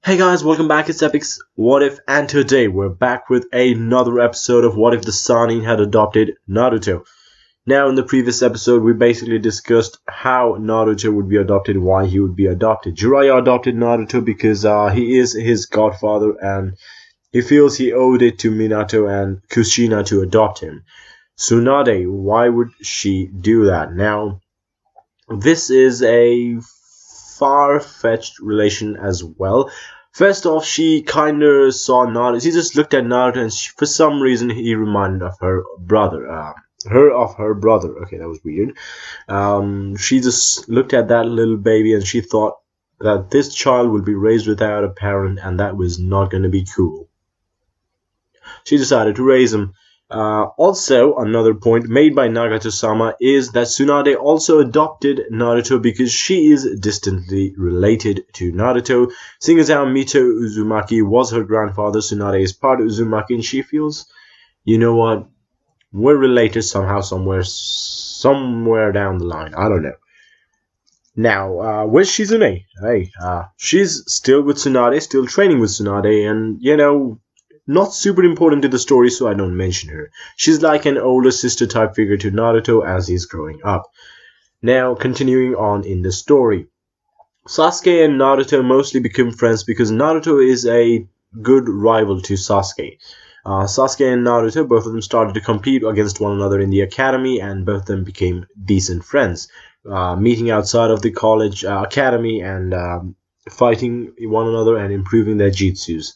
Hey guys, welcome back. It's Epic's What If, and today we're back with another episode of What If the Sannin had adopted Naruto. Now, in the previous episode, we basically discussed how Naruto would be adopted, why he would be adopted. Jiraiya adopted Naruto because he is his godfather and he feels he owed it to Minato and Kushina to adopt him. Tsunade, why would she do that? Now, this is a far-fetched relation as well. First off, she kind of saw Naruto. She just looked at Naruto, and for some reason, he reminded of her brother. Her brother. Okay, that was weird. She just looked at that little baby, and she thought that this child will be raised without a parent, and that was not going to be cool. She decided to raise him. Also, another point made by Nagato-sama is that Tsunade also adopted Naruto because she is distantly related to Naruto. Seeing as how Mito Uzumaki was her grandfather, Tsunade is part of Uzumaki, and she feels, you know what, we're related somehow, somewhere down the line. I don't know. Now, where's Shizune? Hey, she's still with Tsunade, still training with Tsunade, and, you know, not super important to the story, so I don't mention her. She's like an older sister type figure to Naruto as he's growing up. Now, continuing on in the story. Sasuke and Naruto mostly become friends because Naruto is a good rival to Sasuke. Sasuke and Naruto, both of them started to compete against one another in the academy, and both of them became decent friends. Meeting outside of the college academy and fighting one another and improving their jutsus.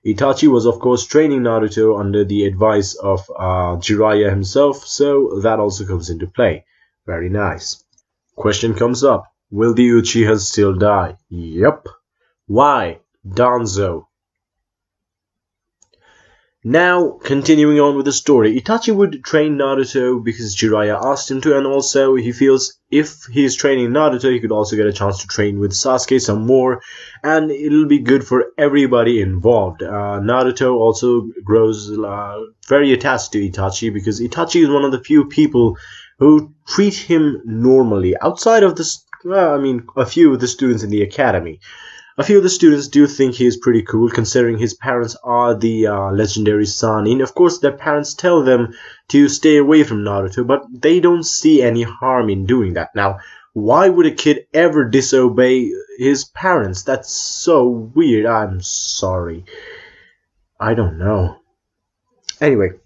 Itachi was of course training Naruto under the advice of Jiraiya himself, so that also comes into play. Very nice. Question comes up. Will the Uchihas still die? Yep. Why? Danzo. Now, continuing on with the story, Itachi would train Naruto because Jiraiya asked him to, and also he feels if he's training Naruto, he could also get a chance to train with Sasuke some more, and it'll be good for everybody involved. Naruto also grows very attached to Itachi because Itachi is one of the few people who treat him normally, outside of a few of the students in the academy. A few of the students do think he is pretty cool, considering his parents are the legendary Sannin. Of course, their parents tell them to stay away from Naruto, but they don't see any harm in doing that. Now, why would a kid ever disobey his parents? That's so weird. I'm sorry. I don't know. Anyway,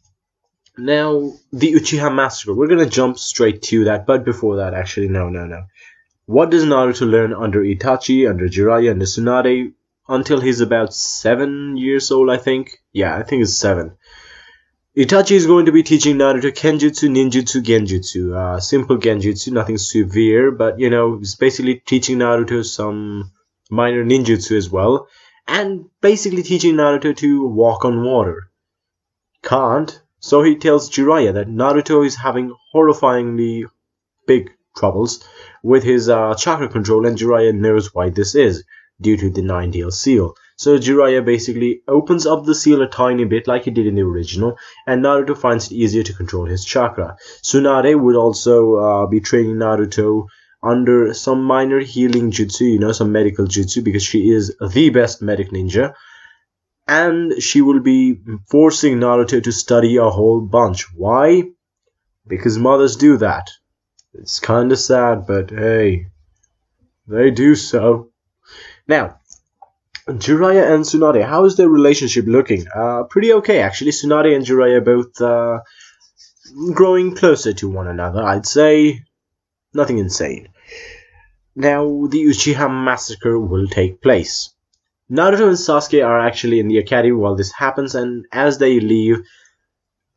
now, the Uchiha Massacre. We're gonna jump straight to that, but before that, actually, no. What does Naruto learn under Itachi, under Jiraiya, under Tsunade until he's about 7 years old, I think? Yeah, I think it's 7. Itachi is going to be teaching Naruto Kenjutsu, Ninjutsu, Genjutsu. Simple Genjutsu, nothing severe, but, you know, he's basically teaching Naruto some minor ninjutsu as well, and basically teaching Naruto to walk on water. Can't, so he tells Jiraiya that Naruto is having horrifyingly big troubles with his chakra control, and Jiraiya knows why this is, due to the 9-tail seal. So Jiraiya basically opens up the seal a tiny bit like he did in the original, and Naruto finds it easier to control his chakra. Tsunade would also be training Naruto under some minor healing jutsu, you know, some medical jutsu, because she is the best medic ninja. And she will be forcing Naruto to study a whole bunch. Why? Because mothers do that. It's kinda sad, but hey, they do so. Now, Jiraiya and Tsunade, how is their relationship looking? Pretty okay, actually. Tsunade and Jiraiya both growing closer to one another, I'd say. Nothing insane. Now, the Uchiha Massacre will take place. Naruto and Sasuke are actually in the academy while this happens, and as they leave,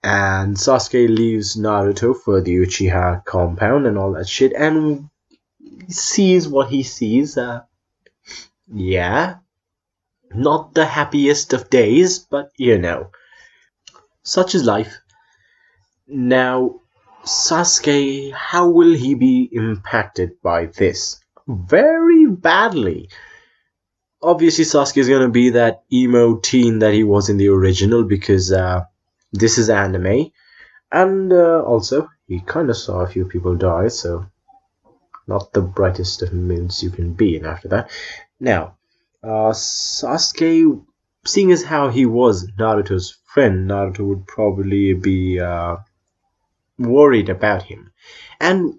and Sasuke leaves Naruto for the Uchiha compound and all that shit, and sees what he sees. Yeah. Not the happiest of days, but you know. Such is life. Now, Sasuke, how will he be impacted by this? Very badly. Obviously, Sasuke is gonna be that emo teen that he was in the original because, this is anime, and also he kind of saw a few people die, so not the brightest of moods you can be in after that. Now, Sasuke, seeing as how he was Naruto's friend, Naruto would probably be worried about him. And,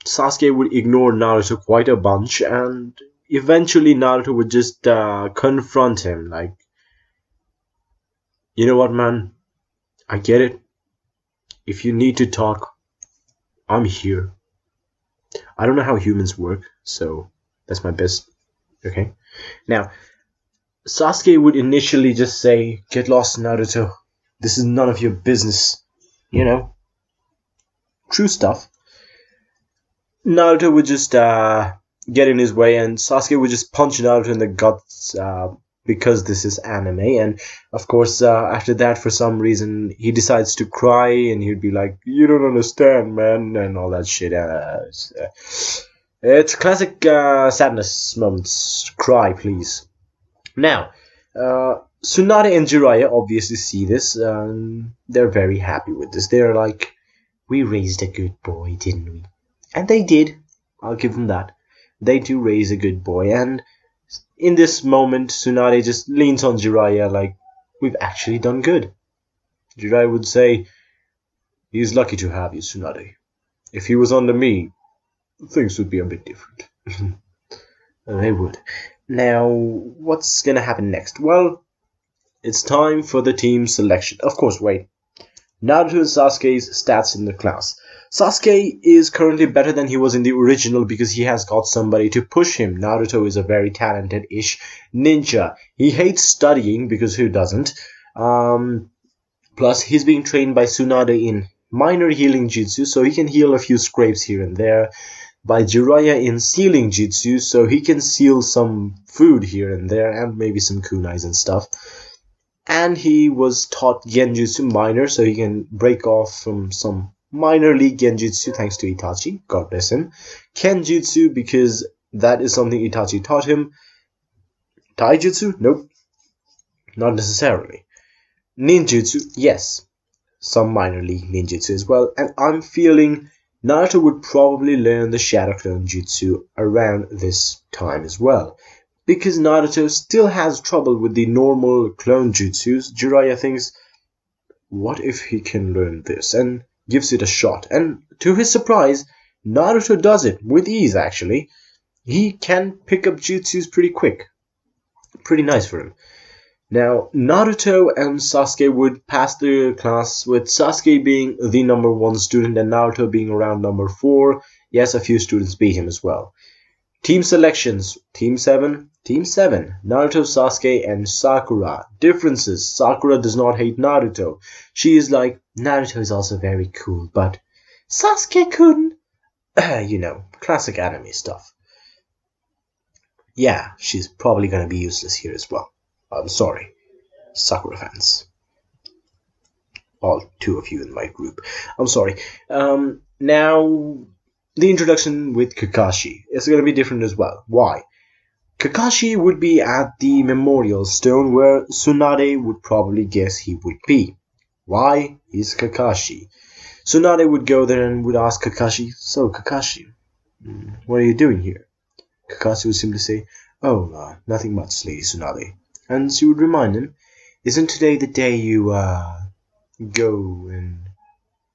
Sasuke would ignore Naruto quite a bunch, and eventually Naruto would just confront him, like, you know what, man? I get it. If you need to talk, I'm here. I don't know how humans work, so that's my best. Okay? Now, Sasuke would initially just say, "Get lost, Naruto. This is none of your business." You know, true stuff. Naruto would just get in his way, and Sasuke would just punch Naruto in the guts because this is anime. And of course, after that, for some reason, he decides to cry, and he'd be like, "You don't understand, man," and all that shit. It's classic sadness moments. Cry, please. Now, Tsunade and Jiraiya obviously see this. They're very happy with this. They're like, "We raised a good boy, didn't we?" And they did. I'll give them that. They do raise a good boy. And in this moment, Tsunade just leans on Jiraiya like, "We've actually done good." Jiraiya would say, "He's lucky to have you, Tsunade. If he was under me, things would be a bit different." They would. Now, what's gonna happen next? Well, it's time for the team selection. Of course, wait. Naruto and Sasuke's stats in the class. Sasuke is currently better than he was in the original because he has got somebody to push him. Naruto is a very talented-ish ninja. He hates studying because who doesn't? Plus, he's being trained by Tsunade in minor healing jutsu, so he can heal a few scrapes here and there. By Jiraiya in sealing jutsu, so he can seal some food here and there, and maybe some kunais and stuff. And he was taught genjutsu minor, so he can break off from some minor league genjutsu thanks to Itachi, God bless him. Kenjutsu, because that is something Itachi taught him. Taijutsu? Nope. Not necessarily. Ninjutsu? Yes. Some minor league ninjutsu as well. And I'm feeling Naruto would probably learn the Shadow Clone Jutsu around this time as well. Because Naruto still has trouble with the normal clone jutsus, Jiraiya thinks, what if he can learn this? And gives it a shot. And to his surprise, Naruto does it with ease actually. He can pick up jutsus pretty quick. Pretty nice for him. Now, Naruto and Sasuke would pass the class with Sasuke being the number 1 student and Naruto being around number 4. Yes, a few students beat him as well. Team selections. Team 7. Team 7. Naruto, Sasuke, and Sakura. Differences. Sakura does not hate Naruto. She is like, Naruto is also very cool, but Sasuke-kun. Classic anime stuff. Yeah, she's probably gonna be useless here as well. I'm sorry, Sakura fans. All 2 of you in my group. I'm sorry. Now, the introduction with Kakashi is going to be different as well. Why? Kakashi would be at the memorial stone where Tsunade would probably guess he would be. Why? He's Kakashi. Tsunade would go there and would ask Kakashi, "So, Kakashi, what are you doing here?" Kakashi would simply say, "Oh, nothing much, Lady Tsunade." And she would remind him, "Isn't today the day you go and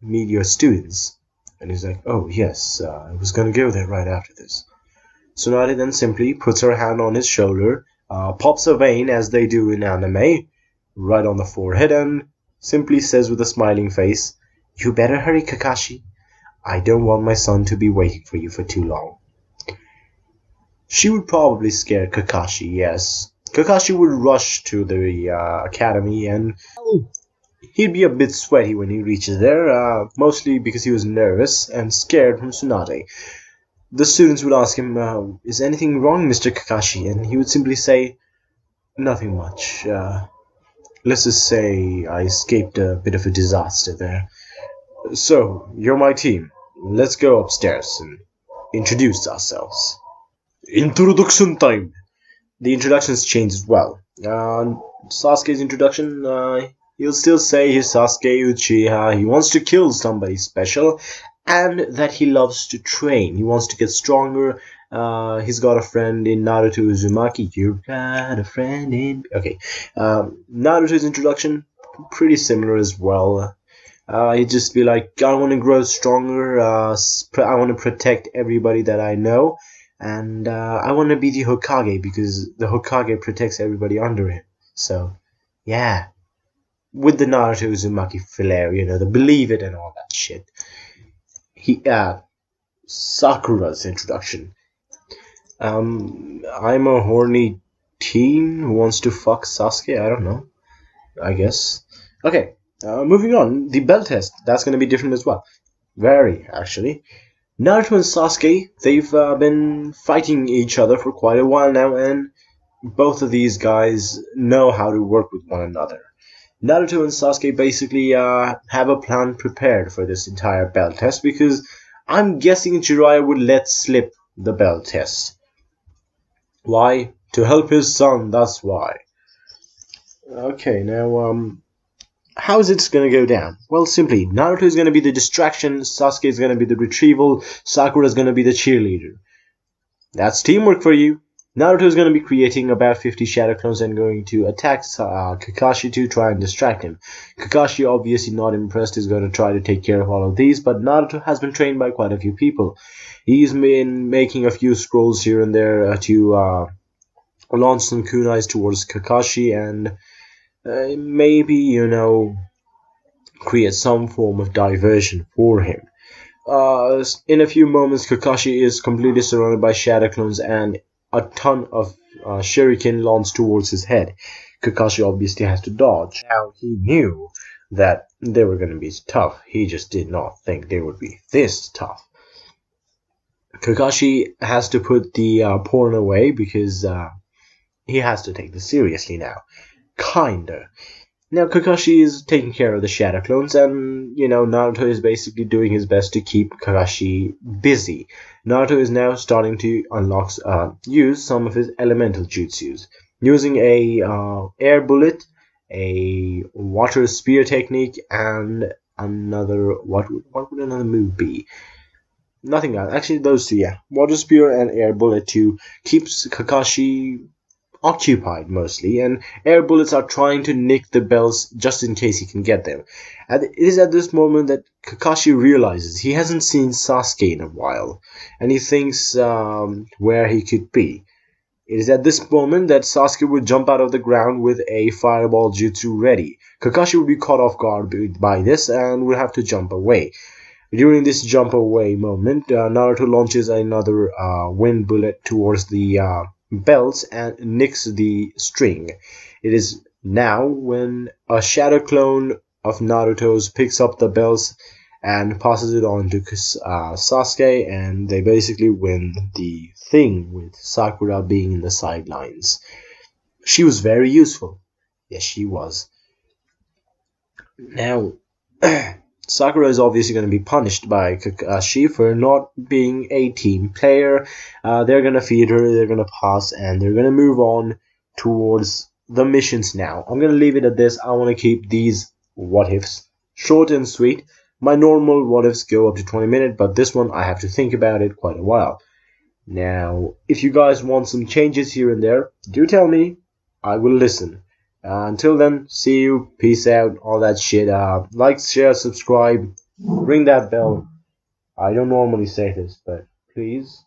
meet your students?" And he's like, "Oh, yes, I was going to go there right after this." Tsunade then simply puts her hand on his shoulder, pops a vein as they do in anime, right on the forehead, and simply says with a smiling face, "You better hurry, Kakashi. I don't want my son to be waiting for you for too long." She would probably scare Kakashi, yes. Kakashi would rush to the academy and he'd be a bit sweaty when he reaches there, mostly because he was nervous and scared from Tsunade. The students would ask him, "Is anything wrong, Mr. Kakashi?" And he would simply say, "Nothing much. Let's just say I escaped a bit of a disaster there. So, you're my team. Let's go upstairs and introduce ourselves." Introduction time! The introductions change as well. Sasuke's introduction, he'll still say he's Sasuke Uchiha, he wants to kill somebody special, and that he loves to train. He wants to get stronger He's got a friend in Naruto Uzumaki. You got a friend in. Okay. Naruto's introduction, pretty similar as well. He'd just be like, I want to grow stronger. I want to protect everybody that I know. And I want to be the Hokage because the Hokage protects everybody under him. So, yeah. With the Naruto Uzumaki flair, the believe it and all that shit. Sakura's introduction. I'm a horny teen who wants to fuck Sasuke. I don't know. I guess. Okay, moving on. The belt test. That's going to be different as well. Very, actually. Naruto and Sasuke, they've been fighting each other for quite a while now, and both of these guys know how to work with one another. Naruto and Sasuke basically have a plan prepared for this entire belt test because I'm guessing Jiraiya would let slip the belt test. Why? To help his son, that's why. Okay, now, how's it gonna go down? Well, simply, Naruto is gonna be the distraction, Sasuke is gonna be the retrieval, Sakura is gonna be the cheerleader. That's teamwork for you. Naruto is going to be creating about 50 shadow clones and going to attack Kakashi to try and distract him. Kakashi, obviously not impressed, is going to try to take care of all of these, but Naruto has been trained by quite a few people. He's been making a few scrolls here and there to launch some kunais towards Kakashi and maybe, create some form of diversion for him. In a few moments, Kakashi is completely surrounded by shadow clones and a ton of shuriken launched towards his head. Kakashi obviously has to dodge. Now, he knew that they were going to be tough. He just did not think they would be this tough. Kakashi has to put the porn away because he has to take this seriously now. Kinda. Now, Kakashi is taking care of the shadow clones, and, Naruto is basically doing his best to keep Kakashi busy. Naruto is now starting to use some of his elemental jutsus, using a air bullet, a water spear technique, and another, what would another move be? Nothing else. Actually, those two, yeah. Water spear and air bullet to keep Kakashi occupied mostly, and air bullets are trying to nick the bells just in case he can get them. And it is at this moment that Kakashi realizes he hasn't seen Sasuke in a while, and he thinks where he could be. It is at this moment that Sasuke would jump out of the ground with a fireball jutsu ready. Kakashi would be caught off guard by this and would have to jump away. During this jump away moment, Naruto launches another wind bullet towards the belts and nicks the string. It is now when a shadow clone of Naruto's picks up the bells and passes it on to Sasuke, and they basically win the thing with Sakura being in the sidelines. She was very useful. Yes, she was. Now, Sakura is obviously going to be punished by Kakashi for not being a team player. They're going to feed her, they're going to pass, and they're going to move on towards the missions now. I'm going to leave it at this. I want to keep these what ifs short and sweet. My normal what ifs go up to 20 minutes, but this one I have to think about it quite a while. Now, if you guys want some changes here and there, do tell me. I will listen. Until then, see you, peace out, all that shit. Like, share, subscribe, ring that bell. I don't normally say this, but please.